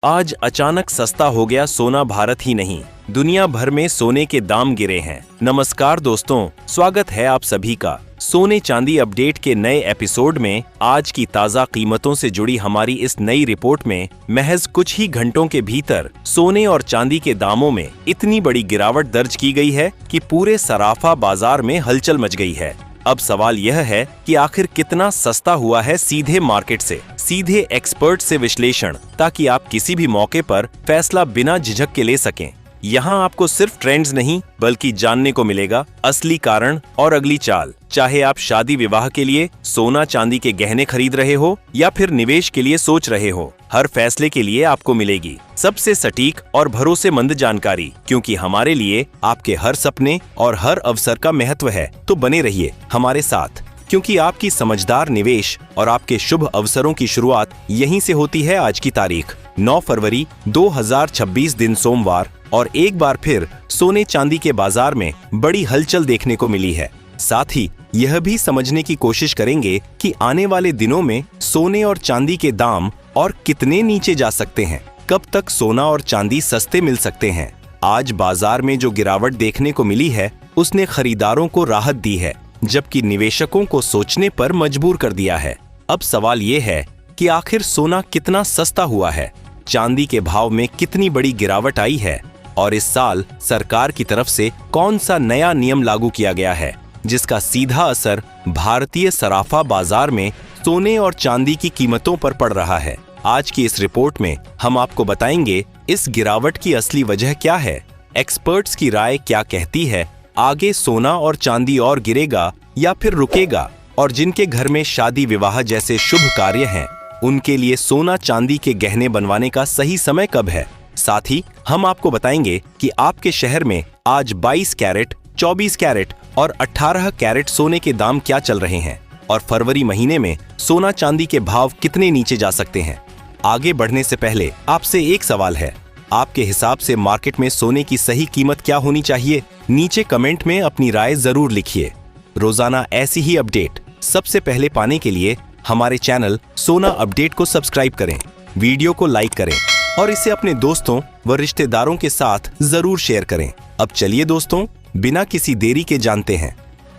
आज अचानक सस्ता हो गया सोना। भारत ही नहीं, दुनिया भर में सोने के दाम गिरे हैं। नमस्कार दोस्तों, स्वागत है आप सभी का सोने चांदी अपडेट के नए एपिसोड में। आज की ताज़ा कीमतों से जुड़ी हमारी इस नई रिपोर्ट में महज कुछ ही घंटों के भीतर सोने और चांदी के दामों में इतनी बड़ी गिरावट दर्ज की गई है कि पूरे सराफा बाजार में हलचल मच गई है। अब सवाल यह है कि आखिर कितना सस्ता हुआ है सीधे मार्केट से, सीधे एक्सपर्ट से विश्लेषण, ताकि आप किसी भी मौके पर फैसला बिना झिझक के ले सकें। यहाँ आपको सिर्फ ट्रेंड्स नहीं बल्कि जानने को मिलेगा असली कारण और अगली चाल। चाहे आप शादी विवाह के लिए सोना चांदी के गहने खरीद रहे हो या फिर निवेश के लिए सोच रहे हो, हर फैसले के लिए आपको मिलेगी सबसे सटीक और भरोसेमंद जानकारी, क्योंकि हमारे लिए आपके हर सपने और हर अवसर का महत्व है। तो बने रहिए हमारे साथ, क्योंकि आपकी समझदार निवेश और आपके शुभ अवसरों की शुरुआत यहीं से होती है। आज की तारीख 9 फरवरी 2026 दिन सोमवार, और एक बार फिर सोने चांदी के बाजार में बड़ी हलचल देखने को मिली है। साथ ही यह भी समझने की कोशिश करेंगे कि आने वाले दिनों में सोने और चांदी के दाम और कितने नीचे जा सकते हैं, कब तक सोना और चांदी सस्ते मिल सकते हैं। आज बाजार में जो गिरावट देखने को मिली है उसने खरीदारों को राहत दी है, जबकि निवेशकों को सोचने पर मजबूर कर दिया है। अब सवाल ये है कि आखिर सोना कितना सस्ता हुआ है, चांदी के भाव में कितनी बड़ी गिरावट आई है, और इस साल सरकार की तरफ से कौन सा नया नियम लागू किया गया है जिसका सीधा असर भारतीय सराफा बाजार में सोने और चांदी की कीमतों पर पड़ रहा है। आज की इस रिपोर्ट में हम आपको बताएंगे इस गिरावट की असली वजह क्या है, एक्सपर्ट्स की राय क्या कहती है, आगे सोना और चांदी और गिरेगा या फिर रुकेगा, और जिनके घर में शादी विवाह जैसे शुभ कार्य हैं उनके लिए सोना चांदी के गहने बनवाने का सही समय कब है। साथ ही हम आपको बताएंगे कि आपके शहर में आज 22 कैरेट, 24 कैरेट और 18 कैरेट सोने के दाम क्या चल रहे हैं, और फरवरी महीने में सोना चांदी के भाव कितने नीचे जा सकते हैं। आगे बढ़ने से पहले आपसे एक सवाल है, आपके हिसाब से मार्केट में सोने की सही कीमत क्या होनी चाहिए? नीचे कमेंट में अपनी राय जरूर लिखिए। रोजाना ऐसी ही अपडेट सबसे पहले पाने के लिए हमारे चैनल सोना अपडेट को सब्सक्राइब करें, वीडियो को लाइक करें और इसे अपने दोस्तों व रिश्तेदारों के साथ जरूर शेयर करें। अब चलिए दोस्तों, बिना किसी देरी के जानते हैं।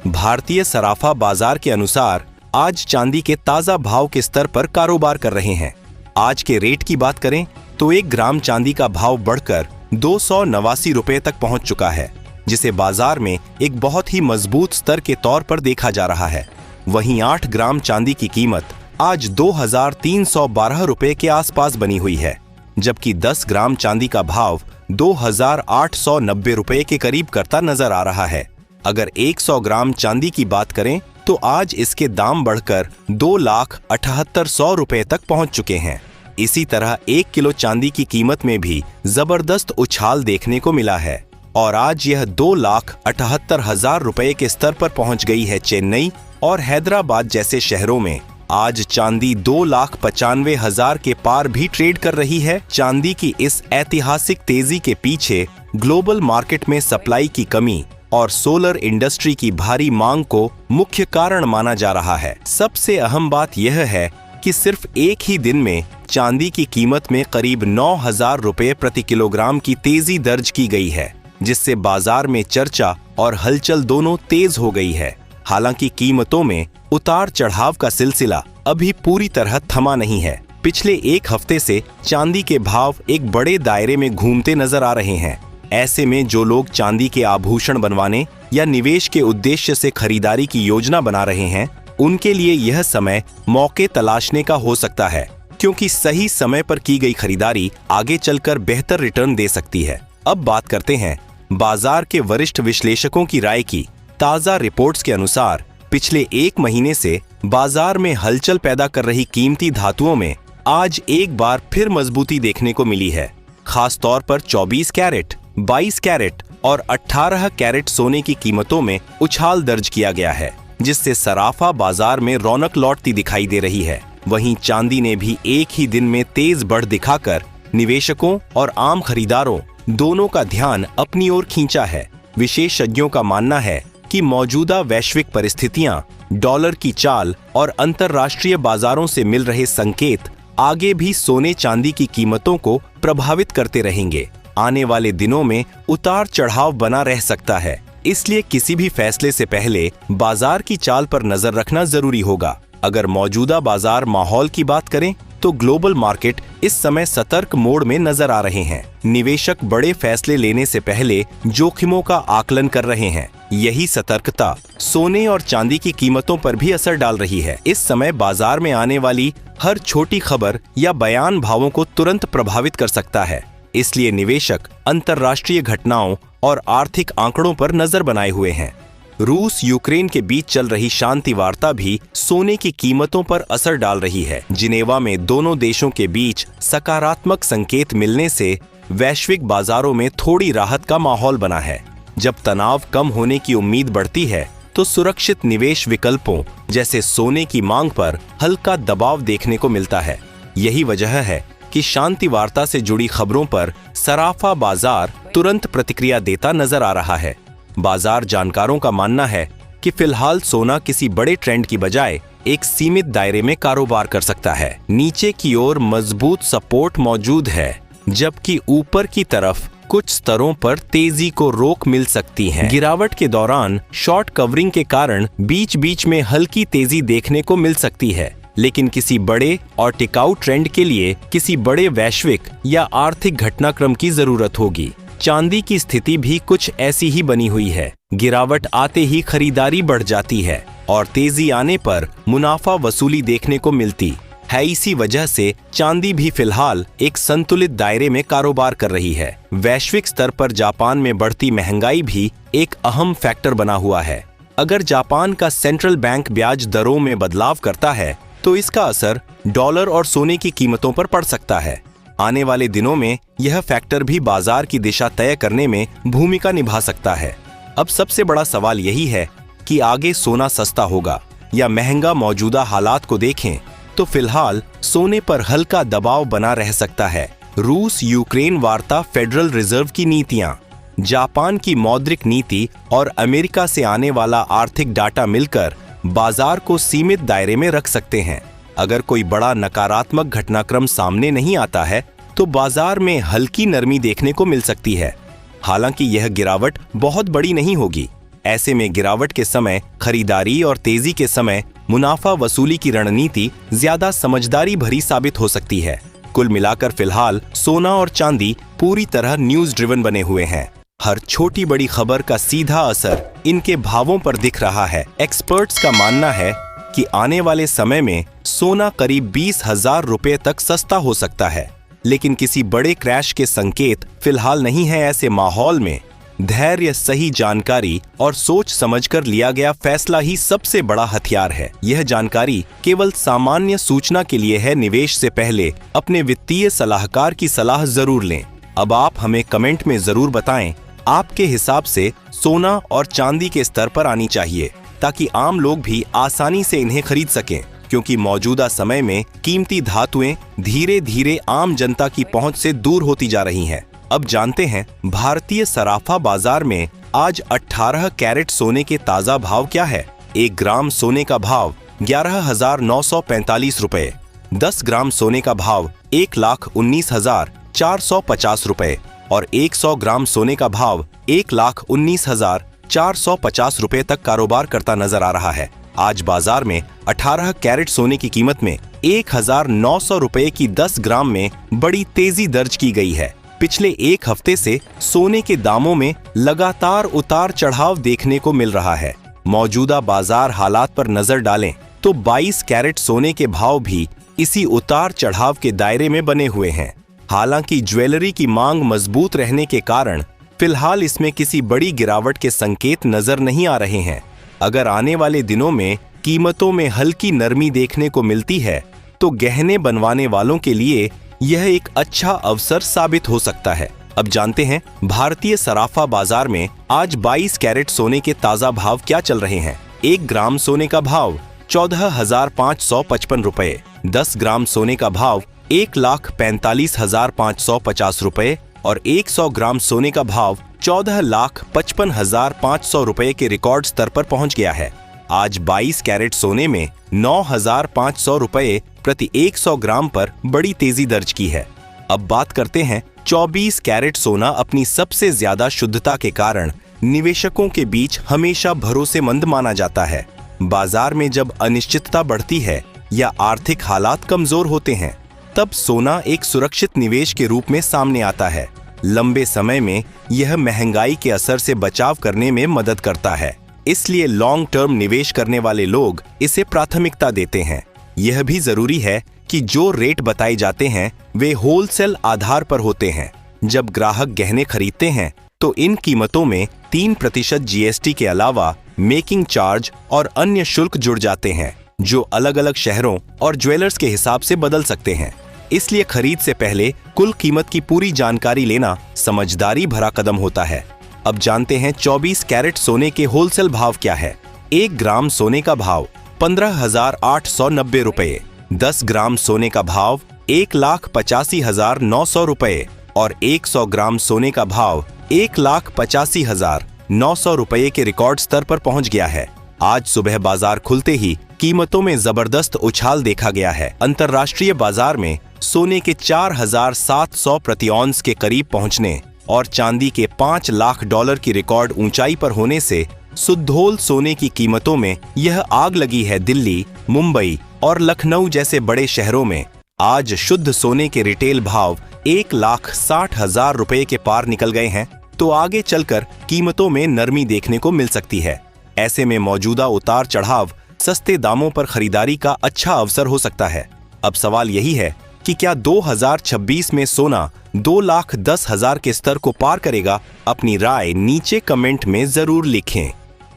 भारतीय सराफा बाजार के अनुसार आज चांदी के ताजा भाव के स्तर पर कारोबार कर रहे हैं। आज के रेट की बात करें तो 1 ग्राम चांदी का भाव बढ़कर 289 रुपए तक पहुंच चुका है, जिसे बाजार में एक बहुत ही मजबूत स्तर के तौर पर देखा जा रहा है। वहीं 8 ग्राम चांदी की कीमत आज 2312 रुपए के आसपास बनी हुई है, जबकि 10 ग्राम चांदी का भाव 2890 रुपए के करीब करता नजर आ रहा है। अगर 100 ग्राम चांदी की बात करें तो आज इसके दाम बढ़कर 2,78,100 रुपए तक पहुंच चुके हैं। इसी तरह 1 किलो चांदी की कीमत में भी जबरदस्त उछाल देखने को मिला है, और आज यह 2,78,000 रुपए के स्तर पर पहुंच गई है। चेन्नई और हैदराबाद जैसे शहरों में आज चांदी 2,95,000 के पार भी ट्रेड कर रही है। चांदी की इस ऐतिहासिक तेजी के पीछे ग्लोबल मार्केट में सप्लाई की कमी और सोलर इंडस्ट्री की भारी मांग को मुख्य कारण माना जा रहा है। सबसे अहम बात यह है कि सिर्फ एक ही दिन में चांदी की कीमत में करीब 9,000 रुपए प्रति किलोग्राम की तेजी दर्ज की गई है, जिससे बाजार में चर्चा और हलचल दोनों तेज हो गई है। हालांकि कीमतों में उतार चढ़ाव का सिलसिला अभी पूरी तरह थमा नहीं है। पिछले एक हफ्ते से चांदी के भाव एक बड़े दायरे में घूमते नजर आ रहे हैं। ऐसे में जो लोग चांदी के आभूषण बनवाने या निवेश के उद्देश्य से खरीदारी की योजना बना रहे हैं, उनके लिए यह समय मौके तलाशने का हो सकता है, क्योंकि सही समय पर की गई खरीदारी आगे चलकर बेहतर रिटर्न दे सकती है। अब बात करते हैं बाजार के वरिष्ठ विश्लेषकों की राय की। ताजा रिपोर्ट्स के अनुसार पिछले 1 महीने से बाजार में हलचल पैदा कर रही कीमती धातुओं में आज एक बार फिर मजबूती देखने को मिली है। खास तौर पर 24 कैरेट, 22 कैरेट और 18 कैरेट सोने की कीमतों में उछाल दर्ज किया गया है, जिससे सराफा बाजार में रौनक लौटती दिखाई दे रही है। वहीं चांदी ने भी एक ही दिन में तेज बढ़ दिखाकर निवेशकों और आम खरीदारों दोनों का ध्यान अपनी ओर खींचा है। विशेषज्ञों का मानना है कि मौजूदा वैश्विक परिस्थितियां, डॉलर की चाल और अंतर्राष्ट्रीय बाजारों से मिल रहे संकेत आगे भी सोने चांदी की कीमतों को प्रभावित करते रहेंगे। आने वाले दिनों में उतार चढ़ाव बना रह सकता है, इसलिए किसी भी फैसले से पहले बाजार की चाल पर नजर रखना जरूरी होगा। अगर मौजूदा बाजार माहौल की बात करें तो ग्लोबल मार्केट इस समय सतर्क मोड में नजर आ रहे हैं। निवेशक बड़े फैसले लेने से पहले जोखिमों का आकलन कर रहे हैं। यही सतर्कता सोने और चांदी की कीमतों पर भी असर डाल रही है। इस समय बाजार में आने वाली हर छोटी खबर या बयान भावों को तुरंत प्रभावित कर सकता है, इसलिए निवेशक अंतर्राष्ट्रीय घटनाओं और आर्थिक आंकड़ों पर नजर बनाए हुए हैं। रूस यूक्रेन के बीच चल रही शांति वार्ता भी सोने की कीमतों पर असर डाल रही है। जिनेवा में दोनों देशों के बीच सकारात्मक संकेत मिलने से वैश्विक बाजारों में थोड़ी राहत का माहौल बना है। जब तनाव कम होने की उम्मीद बढ़ती है तो सुरक्षित निवेश विकल्पों जैसे सोने की मांग पर हल्का दबाव देखने को मिलता है। यही वजह है कि शांति वार्ता से जुड़ी खबरों पर सराफा बाजार तुरंत प्रतिक्रिया देता नजर आ रहा है। बाजार जानकारों का मानना है कि फिलहाल सोना किसी बड़े ट्रेंड की बजाय एक सीमित दायरे में कारोबार कर सकता है। नीचे की ओर मजबूत सपोर्ट मौजूद है, जबकि ऊपर की तरफ कुछ स्तरों पर तेजी को रोक मिल सकती है। गिरावट के दौरान शॉर्ट कवरिंग के कारण बीच बीच में हल्की तेजी देखने को मिल सकती है, लेकिन किसी बड़े और टिकाऊ ट्रेंड के लिए किसी बड़े वैश्विक या आर्थिक घटनाक्रम की जरूरत होगी। चांदी की स्थिति भी कुछ ऐसी ही बनी हुई है। गिरावट आते ही खरीदारी बढ़ जाती है और तेजी आने पर मुनाफा वसूली देखने को मिलती है। इसी वजह से चांदी भी फिलहाल एक संतुलित दायरे में कारोबार कर रही है। वैश्विक स्तर पर जापान में बढ़ती महंगाई भी एक अहम फैक्टर बना हुआ है। अगर जापान का सेंट्रल बैंक ब्याज दरों में बदलाव करता है तो इसका असर डॉलर और सोने की कीमतों पर पड़ सकता है। आने वाले दिनों में यह फैक्टर भी बाजार की दिशा तय करने में भूमिका निभा सकता है। अब सबसे बड़ा सवाल यही है कि आगे सोना सस्ता होगा या महंगा। मौजूदा हालात को देखें तो फिलहाल सोने पर हल्का दबाव बना रह सकता है। रूस यूक्रेन वार्ता, फेडरल रिजर्व की नीतियां, जापान की मौद्रिक नीति और अमेरिका से आने वाला आर्थिक डाटा मिलकर बाजार को सीमित दायरे में रख सकते हैं। अगर कोई बड़ा नकारात्मक घटनाक्रम सामने नहीं आता है तो बाजार में हल्की नरमी देखने को मिल सकती है। हालांकि यह गिरावट बहुत बड़ी नहीं होगी। ऐसे में गिरावट के समय खरीदारी और तेजी के समय मुनाफा वसूली की रणनीति ज्यादा समझदारी भरी साबित हो सकती है। कुल मिलाकर फिलहाल सोना और चांदी पूरी तरह न्यूज ड्रिवन बने हुए हैं। हर छोटी बड़ी खबर का सीधा असर इनके भावों पर दिख रहा है। एक्सपर्ट्स का मानना है कि आने वाले समय में सोना करीब 20,000 रुपए तक सस्ता हो सकता है, लेकिन किसी बड़े क्रैश के संकेत फिलहाल नहीं है। ऐसे माहौल में धैर्य, सही जानकारी और सोच समझकर लिया गया फैसला ही सबसे बड़ा हथियार है। यह जानकारी केवल सामान्य सूचना के लिए है। निवेश से पहले अपने वित्तीय सलाहकार की सलाह जरूर लें। अब आप हमें कमेंट में जरूर बताएं, आपके हिसाब से सोना और चांदी के स्तर पर आनी चाहिए, ताकि आम लोग भी आसानी से इन्हें खरीद सकें, क्योंकि मौजूदा समय में कीमती धातुएं धीरे धीरे आम जनता की पहुंच से दूर होती जा रही हैं। अब जानते हैं भारतीय सराफा बाजार में आज 18 कैरेट सोने के ताजा भाव क्या है। 1 ग्राम सोने का भाव 11,945 रुपए, 10 ग्राम सोने का भाव 1,19,450 रुपए और 100 ग्राम सोने का भाव 1,19,450 रुपए तक कारोबार करता नजर आ रहा है। आज बाजार में 18 कैरेट सोने की कीमत में 1,900 रुपए की 10 ग्राम में बड़ी तेजी दर्ज की गई है। पिछले एक हफ्ते से सोने के दामों में लगातार उतार चढ़ाव देखने को मिल रहा है। मौजूदा बाजार हालात पर नजर डालें तो 22 कैरेट सोने के भाव भी इसी उतार चढ़ाव के दायरे में बने हुए हैं। हालांकि ज्वेलरी की मांग मजबूत रहने के कारण फिलहाल इसमें किसी बड़ी गिरावट के संकेत नजर नहीं आ रहे हैं। अगर आने वाले दिनों में कीमतों में हल्की नरमी देखने को मिलती है तो गहने बनवाने वालों के लिए यह एक अच्छा अवसर साबित हो सकता है। अब जानते हैं भारतीय सराफा बाजार में आज 22 कैरेट सोने के ताजा भाव क्या चल रहे हैं। 1 ग्राम सोने का भाव 14,555 रुपए, 10 ग्राम सोने का भाव 1,45,550 रुपए और 100 ग्राम सोने का भाव 14,55,500 रुपए के रिकॉर्ड स्तर पर पहुंच गया है। आज 22 कैरेट सोने में 9,500 रुपए प्रति 100 ग्राम पर बड़ी तेजी दर्ज की है। अब बात करते हैं 24 कैरेट सोना अपनी सबसे ज्यादा शुद्धता के कारण निवेशकों के बीच हमेशा भरोसेमंद माना जाता है। बाजार में जब अनिश्चितता बढ़ती है या आर्थिक हालात कमजोर होते हैं, तब सोना एक सुरक्षित निवेश के रूप में सामने आता है। लंबे समय में यह महंगाई के असर से बचाव करने में मदद करता है, इसलिए लॉन्ग टर्म निवेश करने वाले लोग इसे प्राथमिकता देते हैं। यह भी जरूरी है कि जो रेट बताए जाते हैं वे होलसेल आधार पर होते हैं। जब ग्राहक गहने खरीदते हैं तो इन कीमतों में 3% जीएसटी के अलावा मेकिंग चार्ज और अन्य शुल्क जुड़ जाते हैं, जो अलग अलग शहरों और ज्वेलर्स के हिसाब से बदल सकते हैं। इसलिए खरीद से पहले कुल कीमत की पूरी जानकारी लेना समझदारी भरा कदम होता है। अब जानते हैं 24 कैरेट सोने के होलसेल भाव क्या है। 1 ग्राम सोने का भाव 15,890 रुपए, 10 ग्राम सोने का भाव 1,85,900 रुपए और 100 ग्राम सोने का भाव 1,85,900 रुपए के रिकॉर्ड स्तर पर पहुंच गया है। आज सुबह बाजार खुलते ही कीमतों में जबरदस्त उछाल देखा गया है। अंतर्राष्ट्रीय बाजार में सोने के 4,700 प्रति औंस के करीब पहुंचने और चांदी के $5 लाख की रिकॉर्ड ऊंचाई पर होने से सुद्धोल सोने की कीमतों में यह आग लगी है। दिल्ली, मुंबई और लखनऊ जैसे बड़े शहरों में आज शुद्ध सोने के रिटेल भाव 1,60,000 रुपए के पार निकल गए हैं, तो आगे चलकर कीमतों में नरमी देखने को मिल सकती है। ऐसे में मौजूदा उतार चढ़ाव सस्ते दामों पर खरीदारी का अच्छा अवसर हो सकता है। अब सवाल यही है कि क्या 2026 में सोना 2,10,000 के स्तर को पार करेगा? अपनी राय नीचे कमेंट में जरूर लिखें।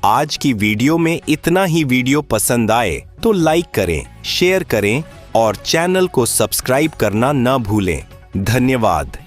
आज की वीडियो में इतना ही। वीडियो पसंद आए तो लाइक करें, शेयर करें और चैनल को सब्सक्राइब करना न भूलें। धन्यवाद।